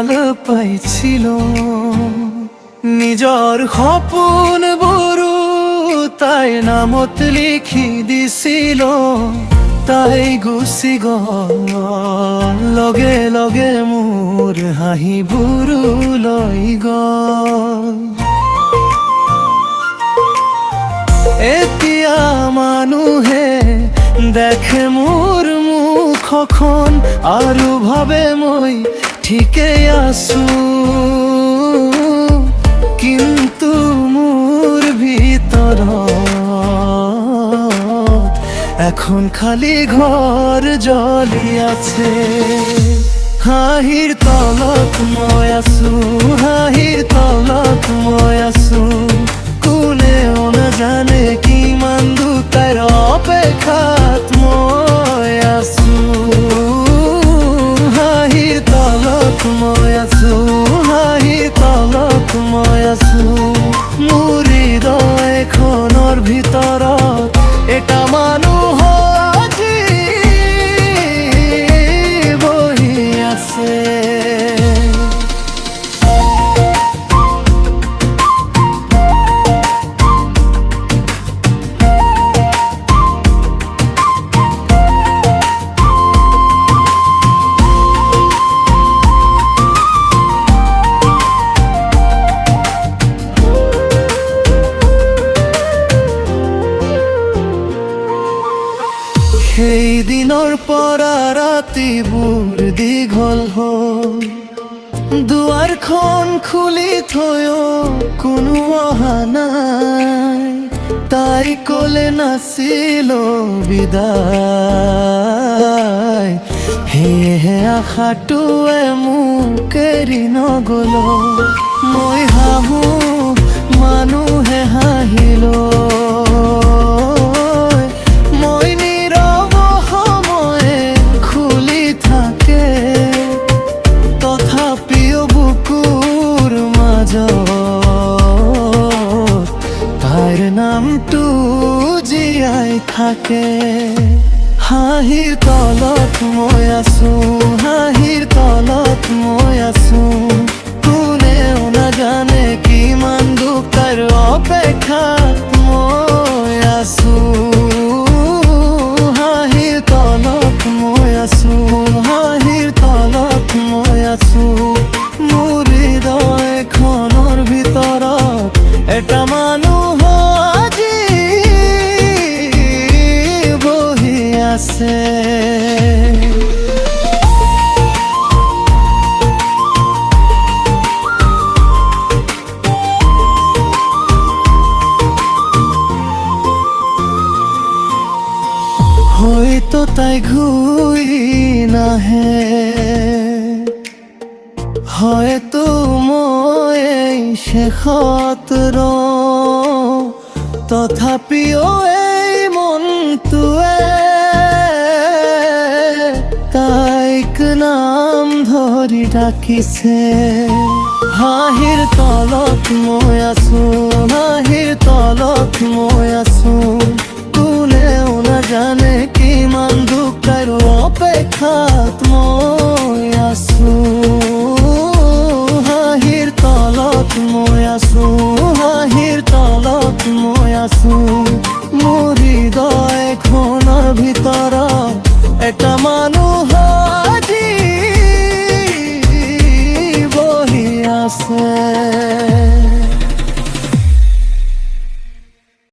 ভাল পাইছিল নিজর সপোন বৰু তাই নামত লিখি দিছিল তাই গুচি গল লগে লগে মোৰ হাঁহিবোৰো লৈ গল এতিয়া মানুহে দেখে মোৰ মুখখন আৰু ভাবে মই ঠিকেই আছো কিন্তু মোৰ ভিতৰত এখন খালি ঘৰ জ্বলি আছে হাঁহিৰ তলত মই আছো হাঁহিৰ তলত মই আছো কোনেও নাজানে কিমান দুটাৰ অপেক্ষাত মই আছো হাঁহিৰ তলত মই আছো হাঁহিৰ তলত মই আছো মোৰ হৃদয়খনৰ ভিতৰত এটা মানুহ আজি বহি আছে সেই দিনৰ পৰা ৰাতিবোৰ দীঘল হ'ল দুৱাৰখন খুলি থৈও কোনো অহা নাই তাই ক'লে নাছিল বিদায় সেয়েহে আশাটোৱে মোক এৰি নগ'ল মই হাঁহো মানুহে হাঁহিল তাইৰ নামটো জীয়াই থাকে হাঁহিৰ তলত মই আছো হাঁহিৰ তলত মই আছো কোনেও নাজানে কিমান দুখ তাইৰ অপেক্ষাত মই আছো হাঁহিৰ তলত মই আছো হাঁহিৰ তলত মই আছো মোৰ হৃদয়খনৰ ভিতৰত এটা মানুহ আজি বহি আছে হয়তো তাই ঘূৰি নাহে হয়তো মই শেষত তথাপিও এই মনটোৱে তাইক নাম ধৰি ডাকিছে হাঁহিৰ তলত মই আছো হাঁহিৰ তলত মই আছো কোনেও নাজানে কিমান দুখ তাইৰ অপেক্ষাত মই আছো হাঁহিৰ তলত মই আছো হাঁহিৰ তলত মই আছো মোৰ হৃদয়খনৰ ভিতৰত এটা মানুহ আজি বহি আছে